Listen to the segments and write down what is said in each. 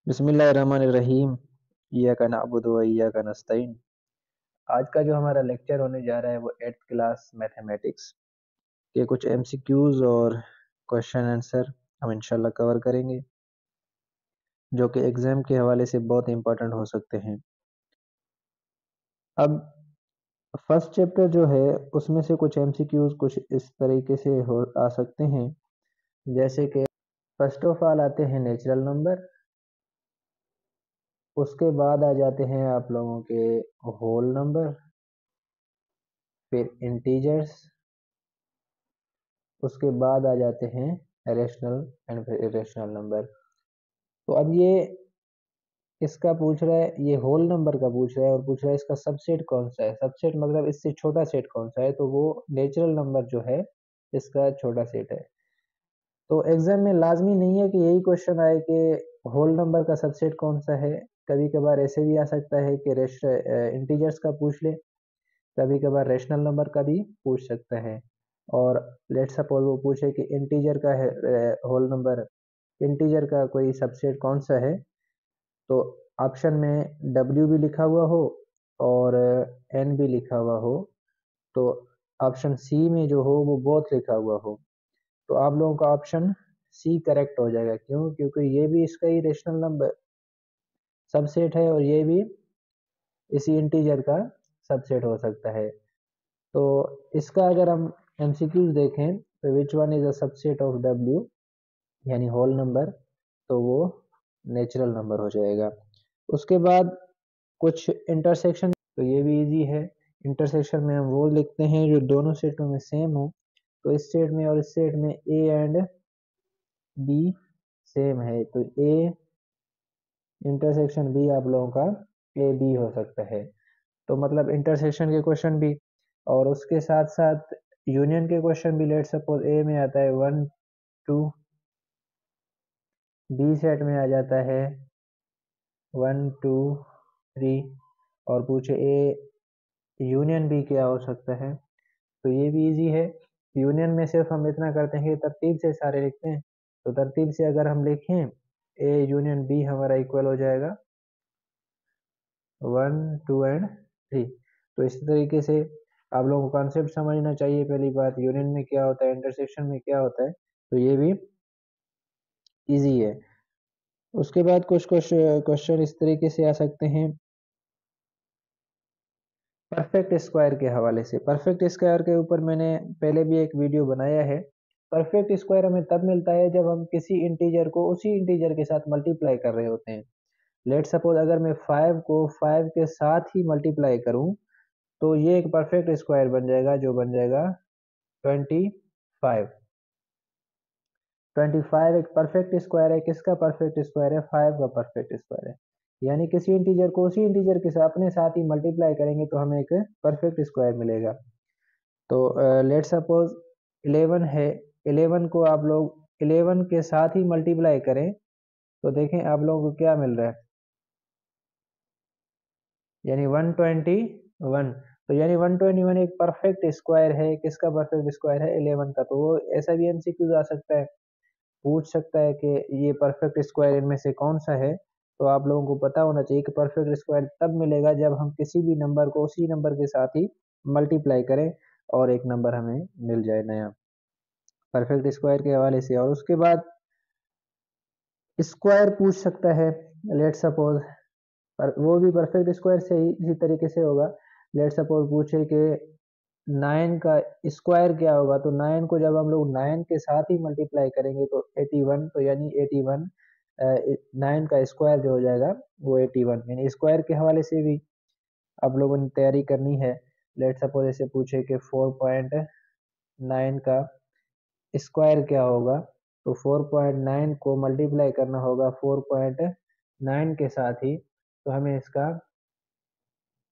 बिस्मिल्लाहिर्रहमानिर्रहीम। इय्याका नअबुदु व इय्याका नस्तईन। आज का जो हमारा लेक्चर होने जा रहा है वो 8th क्लास मैथमेटिक्स के कुछ एमसीक्यूज और क्वेश्चन आंसर हम इंशाल्लाह कवर करेंगे, जो कि एग्जाम के हवाले से बहुत इंपॉर्टेंट हो सकते हैं। अब फर्स्ट चैप्टर जो है उसमें से कुछ एमसीक्यूज कुछ इस तरीके से हो आ सकते हैं, जैसे कि फर्स्ट ऑफ ऑल आते हैं नेचुरल नंबर, उसके बाद आ जाते हैं आप लोगों के होल नंबर, फिर इंटीजर्स, उसके बाद आ जाते हैं रेशनल एंड फिर इरेशनल नंबर। तो अब ये इसका पूछ रहा है, ये होल नंबर का पूछ रहा है और पूछ रहा है इसका सबसेट कौन सा है। सबसेट मतलब इससे छोटा सेट कौन सा है, तो वो नेचुरल नंबर जो है इसका छोटा सेट है। तो एग्जाम में लाजमी नहीं है कि यही क्वेश्चन आए कि होल नंबर का सबसेट कौन सा है। कभी कभार ऐसे भी आ सकता है कि इंटीजर्स का पूछ ले, कभी कभार रेशनल नंबर का भी पूछ सकता है। और लेट सपोज वो पूछे कि इंटीजर का है होल नंबर, इंटीजर का कोई सबसेट कौन सा है, तो ऑप्शन में डब्ल्यू भी लिखा हुआ हो और एन भी लिखा हुआ हो, तो ऑप्शन सी में जो हो वो बोथ लिखा हुआ हो, तो आप लोगों का ऑप्शन सी करेक्ट हो जाएगा। क्यों? क्योंकि ये भी इसका ही रेशनल नंबर सबसेट है और ये भी इसी इंटीजर का सबसेट हो सकता है। तो इसका अगर हम एमसीक्यूज देखें तो which one is a subset of W यानी होल नंबर, तो वो नेचुरल नंबर हो जाएगा। उसके बाद कुछ इंटरसेक्शन, तो ये भी इजी है। इंटरसेक्शन में हम वो लिखते हैं जो दोनों सेटों में सेम हो, तो इस सेट में और इस सेट में ए एंड बी सेम है, तो ए इंटरसेक्शन बी आप लोगों का ए बी हो सकता है। तो मतलब इंटरसेक्शन के क्वेश्चन भी और उसके साथ साथ यूनियन के क्वेश्चन भी। लेट सपोज ए में आता है 1 2, बी सेट में आ जाता है 1 2 3, और पूछे ए यूनियन बी क्या हो सकता है, तो ये भी इजी है। यूनियन में सिर्फ हम इतना करते हैं कि तरतीब से सारे लिखते हैं, तो तरतीब से अगर हम लिखें ए यूनियन बी हमारा इक्वल हो जाएगा 1 2 एंड 3। तो इस तरीके से आप लोगों को कॉन्सेप्ट समझना चाहिए। पहली बात यूनियन में क्या होता है, इंटरसेक्शन में क्या होता है, तो ये भी इजी है। उसके बाद कुछ क्वेश्चन इस तरीके से आ सकते हैं परफेक्ट स्क्वायर के हवाले से। परफेक्ट स्क्वायर के ऊपर मैंने पहले भी एक वीडियो बनाया है। परफेक्ट स्क्वायर हमें तब मिलता है जब हम किसी इंटीजर को उसी इंटीजर के साथ मल्टीप्लाई कर रहे होते हैं। लेट सपोज अगर मैं 5 को 5 के साथ ही मल्टीप्लाई करूं, तो ये एक परफेक्ट स्क्वायर बन जाएगा, जो बन जाएगा 25। 25 एक परफेक्ट स्क्वायर है। किसका परफेक्ट स्क्वायर है? 5 का परफेक्ट स्क्वायर है। यानी किसी इंटीजर को उसी इंटीजर के साथ अपने साथ ही मल्टीप्लाई करेंगे तो हमें एक परफेक्ट स्क्वायर मिलेगा। तो लेट सपोज 11 है, 11 को आप लोग 11 के साथ ही मल्टीप्लाई करें तो देखें आप लोगों को क्या मिल रहा है, यानी 121। तो यानी 121 एक परफेक्ट स्क्वायर है। किसका परफेक्ट स्क्वायर है? 11 का। तो वो ऐसा भी एमसीक्यू आ सकता है, पूछ सकता है कि ये परफेक्ट स्क्वायर इनमें से कौन सा है। तो आप लोगों को पता होना चाहिए कि परफेक्ट स्क्वायर तब मिलेगा जब हम किसी भी नंबर को उसी नंबर के साथ ही मल्टीप्लाई करें और एक नंबर हमें मिल जाए नया, परफेक्ट स्क्वायर के हवाले से। और उसके बाद स्क्वायर पूछ सकता है, लेट सपोज, पर वो भी परफेक्ट स्क्वायर से ही इसी तरीके से होगा। लेट सपोज पूछे कि 9 का स्क्वायर क्या होगा, तो 9 को जब हम लोग 9 के साथ ही मल्टीप्लाई करेंगे तो 81, तो यानी 81 9 का स्क्वायर जो हो जाएगा वो 81। यानी स्क्वायर के हवाले से भी आप लोगों ने तैयारी करनी है। लेट सपोज ऐसे पूछे कि 4.9 का स्क्वायर क्या होगा, तो 4.9 को मल्टीप्लाई करना होगा 4.9 के साथ ही, तो हमें इसका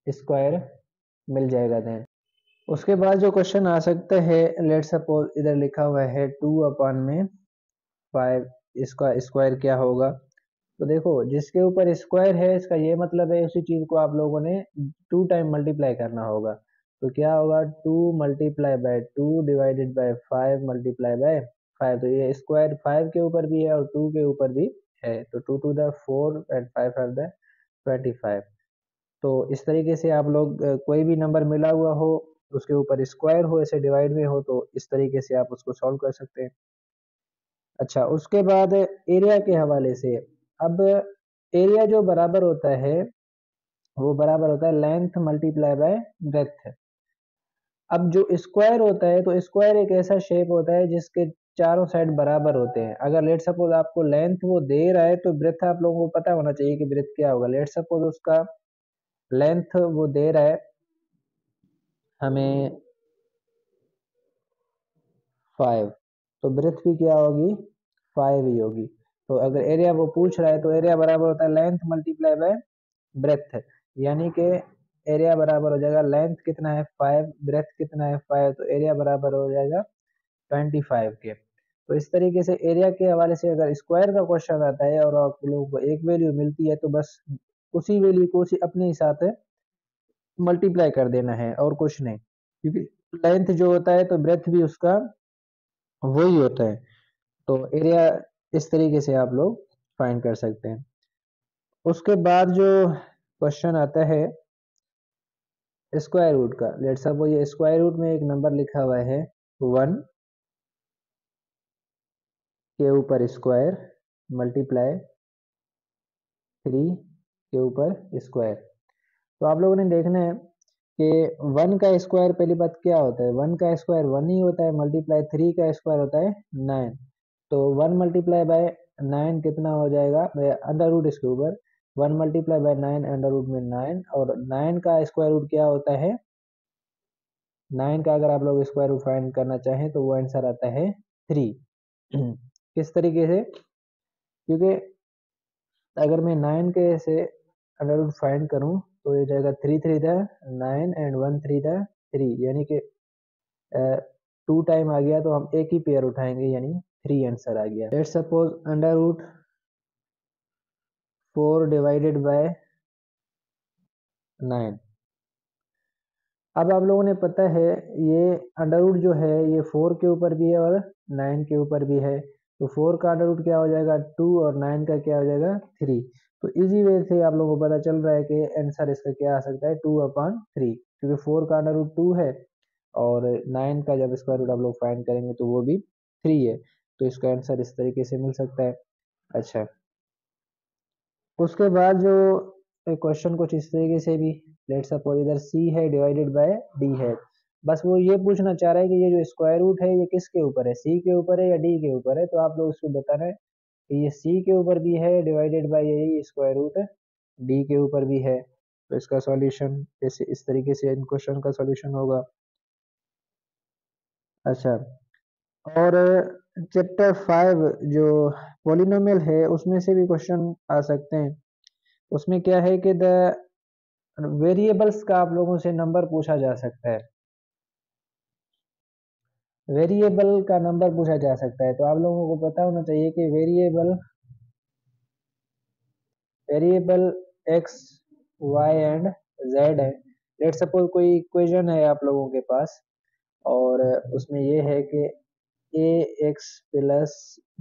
स्क्वायर मिल जाएगा देन। उसके बाद जो क्वेश्चन आ सकता है, लेट सपोज इधर लिखा हुआ है 2/5, इसका स्क्वायर क्या होगा। तो देखो जिसके ऊपर स्क्वायर है इसका ये मतलब है उसी चीज को आप लोगों ने 2 टाइम मल्टीप्लाई करना होगा। तो क्या होगा, 2 multiply by 2 divided by 5 multiply by 5। तो ये स्क्वायर 5 के ऊपर भी है और 2 के ऊपर भी है, तो 2 to the 4 and 5 are the 25। तो इस तरीके से आप लोग कोई भी नंबर मिला हुआ हो, उसके ऊपर स्क्वायर हो, ऐसे डिवाइड में हो, तो इस तरीके से आप उसको सॉल्व कर सकते हैं। अच्छा, उसके बाद एरिया के हवाले से, अब एरिया जो बराबर होता है वो बराबर होता है लेंथ मल्टीप्लाई बाय ब्रेथ। अब जो स्क्वायर होता है, तो स्क्वायर एक ऐसा शेप होता है जिसके चारों साइड बराबर होते हैं। अगर लेट सपोज आपको लेंथ वो दे रहा है तो ब्रेथ आप लोगों को पता होना चाहिए कि ब्रेथ क्या होगा। लेट सपोज उसका लेंथ वो दे रहा है हमें 5, तो ब्रेथ भी क्या होगी, 5 ही होगी। तो अगर एरिया वो पूछ रहा है तो एरिया बराबर होता है लेंथ मल्टीप्लाई बाय ब्रेथ, यानी कि एरिया बराबर हो जाएगा लेंथ कितना है 5, ब्रेथ कितना है 5, तो एरिया बराबर हो जाएगा 25 के। तो इस तरीके से एरिया के हवाले से अगर स्क्वायर का क्वेश्चन आता है और आप लोगों को एक वैल्यू मिलती है तो बस उसी वैल्यू को उसी अपने हिसाब से मल्टीप्लाई कर देना है और कुछ नहीं, क्योंकि लेंथ जो होता है तो ब्रेथ भी उसका वही होता है। तो एरिया इस तरीके से आप लोग फाइंड कर सकते हैं। उसके बाद जो क्वेश्चन आता है स्क्वायर रूट का, लेट सपोज ये स्क्वायर रूट में एक नंबर लिखा हुआ है 1 के ऊपर स्क्वायर मल्टीप्लाई 3 के ऊपर स्क्वायर। तो आप लोगों ने देखना है कि 1 का स्क्वायर पहली बात क्या होता है, 1 का स्क्वायर 1 ही होता है, मल्टीप्लाई 3 का स्क्वायर होता है 9। तो 1 मल्टीप्लाई बाय 9 कितना हो जाएगा, अंडर रूट इसके ऊपर 1 मल्टीप्लाई बाय 9 अंडर रूट में 9, और 9 का स्क्वायर रूट क्या होता है, 9 का अगर आप लोग स्क्वायर रूट फाइंड करना चाहें तो वो आंसर आता है 3। किस तरीके से, क्योंकि अगर मैं 9 के से अंडर रूट फाइंड करूं तो ये जाएगा 3 3 था 9 एंड 1 3 था 3, यानी कि 2 टाइम आ गया तो हम एक ही पेयर उठाएंगे, यानी 3 आंसर आ गया। Let's suppose under root 4 divided by 9। अब आप लोगों ने पता है ये अंडर रूट जो है ये 4 के ऊपर भी है और 9 के ऊपर भी है, तो 4 का अंडर रूट क्या हो जाएगा 2 और 9 का क्या हो जाएगा 3। तो इजी वे से आप लोगों को पता चल रहा है कि आंसर इसका क्या आ सकता है 2/3, क्योंकि 4 का अंडर रूट 2 है और 9 का जब स्क्वायर रूट आप लोग फाइंड करेंगे तो वो भी 3 है, तो इसका आंसर इस तरीके से मिल सकता है। अच्छा, उसके बाद जो क्वेश्चन कुछ इस तरीके से भी, लेट सपोज इधर c है डिवाइडेड बाय d है, बस वो ये पूछना चाह रहा है कि ये जो स्क्वायर रूट है ये किसके ऊपर है, c के ऊपर है या d के ऊपर है। तो आप लोग इसको बताना है कि ये c के ऊपर भी है डिवाइडेड बाय यही स्क्वायर रूट d के ऊपर भी है। तो इसका सॉल्यूशन इस तरीके से इन क्वेश्चन का सॉल्यूशन होगा। अच्छा, और चैप्टर 5 जो पॉलिनोमियल है उसमें से भी क्वेश्चन आ सकते हैं। उसमें क्या है कि द वेरिएबल्स का आप लोगों से नंबर पूछा जा सकता है, वेरिएबल का नंबर पूछा जा सकता है। तो आप लोगों को पता होना चाहिए कि variable variable X Y and Z है। लेट सपोज कोई इक्वेशन है आप लोगों के पास और उसमें ये है कि A X plus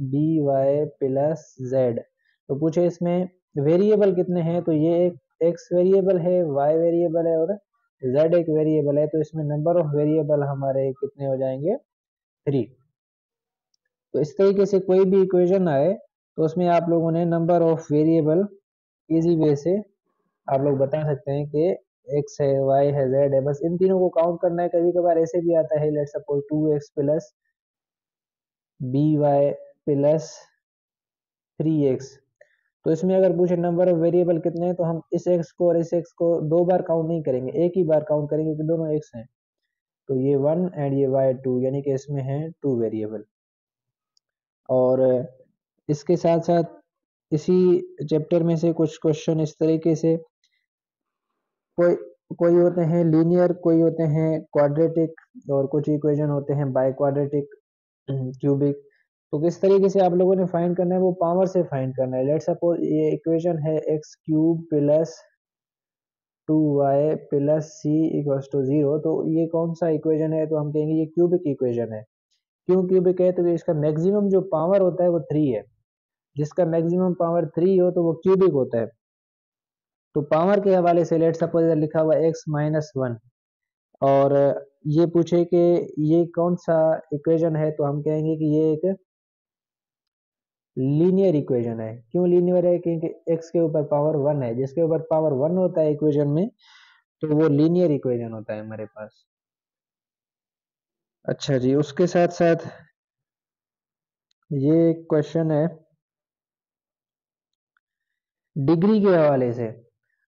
B Y plus Z, तो पूछे इसमें वेरिएबल कितने हैं, तो ये एक एक्स वेरिएबल है, वाई वेरिएबल है और जेड एक वेरिएबल है। तो इसमें नंबर ऑफ वेरिएबल हमारे कितने हो जाएंगे 3। तो इस तरीके से कोई भी इक्वेशन आए तो उसमें आप लोगों ने number of variable easy way से आप लोग बता सकते हैं कि एक्स है वाई है जेड है, बस इन तीनों को काउंट करना है। कभी कभार ऐसे भी आता है, let suppose 2x plus B Y plus 3x, तो इसमें अगर पूछे नंबर ऑफ वेरिएबल कितने हैं तो हम इस x को और इस x को दो बार काउंट नहीं करेंगे, एक ही बार काउंट करेंगे क्योंकि दोनों x हैं। तो ये 1 एंड ये y 2, यानी कि इसमें है 2 वेरिएबल। और इसके साथ साथ इसी चैप्टर में से कुछ क्वेश्चन इस तरीके से, कोई कोई होते हैं लीनियर, कोई होते हैं क्वाड्रेटिक और कुछ इक्वेशन होते हैं बाय क्वाड्रेटिक क्यूबिक। तो किस तरीके से आप लोगों ने फाइंड करना है, वो पावर से फाइंड करना है। लेट सपोज ये इक्वेशन है एक्स क्यूब प्लस 2y प्लस सी इक्वल्स टू 0, तो ये कौन सा इक्वेशन है, तो हम कहेंगे ये क्यूबिक इक्वेशन है। क्यों क्यूबिक है, तो इसका मैक्सिमम जो पावर होता है वो 3 है। जिसका मैक्सिमम पावर 3 हो तो वो क्यूबिक होता है। तो पावर के हवाले से लेट सपोज इधर लिखा हुआ x-1 और ये पूछे कि ये कौन सा इक्वेशन है, तो हम कहेंगे कि ये एक लीनियर इक्वेशन है। क्यों लीनियर है? क्योंकि x के ऊपर पावर 1 है, जिसके ऊपर पावर 1 होता है इक्वेशन में, तो वो लीनियर इक्वेशन होता है हमारे पास। अच्छा जी, उसके साथ साथ ये क्वेश्चन है डिग्री के हवाले से।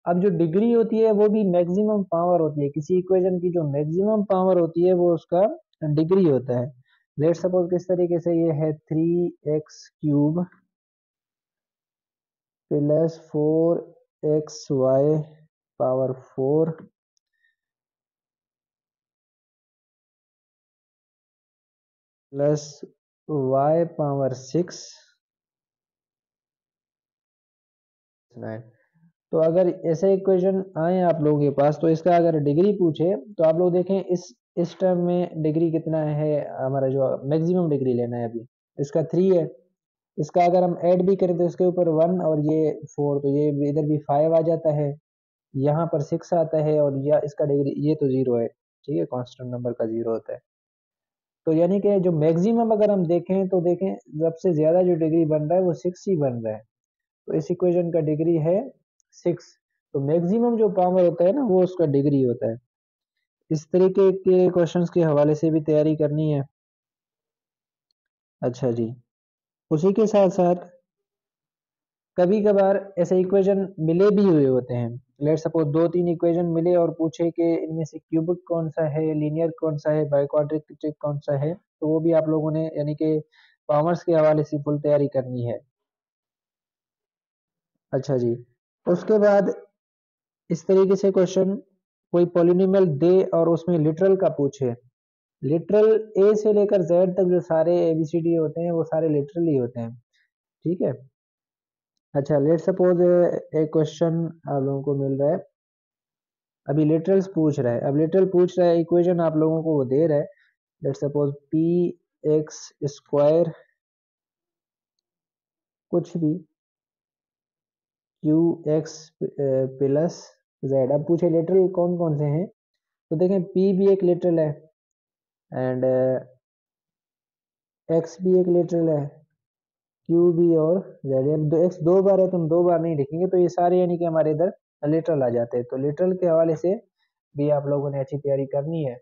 अब जो डिग्री होती है वो भी मैक्सिमम पावर होती है, किसी इक्वेशन की जो मैक्सिमम पावर होती है वो उसका डिग्री होता है। लेट सपोज किस तरीके से ये है 3x³ plus 4xy power 4 plus y power 6 9। तो अगर ऐसे इक्वेशन आए आप लोगों के पास, तो इसका अगर डिग्री पूछे तो आप लोग देखें इस टर्म में डिग्री कितना है, हमारा जो मैक्सिमम डिग्री लेना है अभी, इसका 3 है। इसका अगर हम ऐड भी करें तो इसके ऊपर 1 और ये 4, तो ये इधर भी 5 आ जाता है, यहाँ पर 6 आता है, और या इसका डिग्री ये तो 0 है। ठीक है, कांस्टेंट नंबर का 0 होता है। तो यानी कि जो मैक्सिमम अगर हम देखें तो देखें सबसे ज्यादा जो डिग्री बन रहा है वो 6 ही बन रहा है। तो इस इक्वेशन का डिग्री है 6। तो मैक्सिमम जो पावर होता है ना वो उसका डिग्री होता है। इस तरीके के क्वेश्चंस के हवाले से भी तैयारी करनी है। अच्छा जी, उसी के साथ साथ कभी कभार ऐसे इक्वेशन मिले भी हुए होते हैं। लेट सपोज 2-3 इक्वेशन मिले और पूछे कि इनमें से क्यूबिक कौन सा है, लीनियर कौन सा है, बाइक्वाड्रेटिक कौन सा है, तो वो भी आप लोगों ने यानी कि कॉमर्स के हवाले से फुल तैयारी करनी है। अच्छा जी, उसके बाद इस तरीके से क्वेश्चन कोई पॉलिनोमियल दे और उसमें लिटरल का पूछे। लिटरल ए से लेकर जेड तक जो सारे एबीसीडी होते हैं वो सारे लिटरल ही होते हैं। ठीक है। अच्छा, लेट सपोज एक क्वेश्चन आप लोगों को मिल रहा है, अभी लिटरल्स पूछ रहा है। अब लिटरल पूछ रहा है, इक्वेशन आप लोगों को वो दे रहा है। Let suppose P x square कुछ भी क्यू एक्स प्लस जेड। अब पूछे लिटरल कौन कौन से हैं, तो देखें पी भी एक लिटरल है, एंड एक्स भी एक लिटरल है, क्यू भी और जेड। अब एक्स 2 बार है तो हम 2 बार नहीं लिखेंगे, तो ये सारे यानी कि हमारे इधर लिटरल आ जाते हैं। तो लिटरल के हवाले से भी आप लोगों ने अच्छी तैयारी करनी है।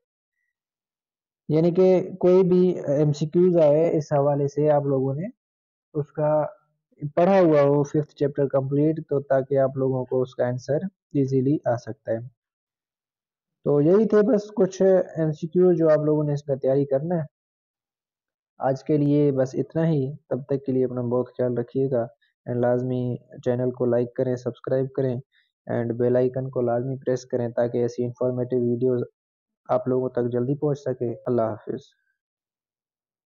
यानी कि कोई भी एमसीक्यूज आए इस हवाले से आप लोगों ने उसका पढ़ा हुआ हो 5th चैप्टर कंप्लीट, तो ताकि आप लोगों को उसका आंसर इजीली आ सकता है। तो यही थे बस कुछ एमसीक्यू जो आप लोगों ने इसका तैयारी करना है। आज के लिए बस इतना ही। तब तक के लिए अपना बहुत ख्याल रखिएगा, एंड लाजमी चैनल को लाइक करें, सब्सक्राइब करें, एंड बेल आइकन को लाजमी प्रेस करें ताकि ऐसी इंफॉर्मेटिव वीडियोस आप लोगों तक जल्दी पहुंच सके। अल्लाह हाफिज़।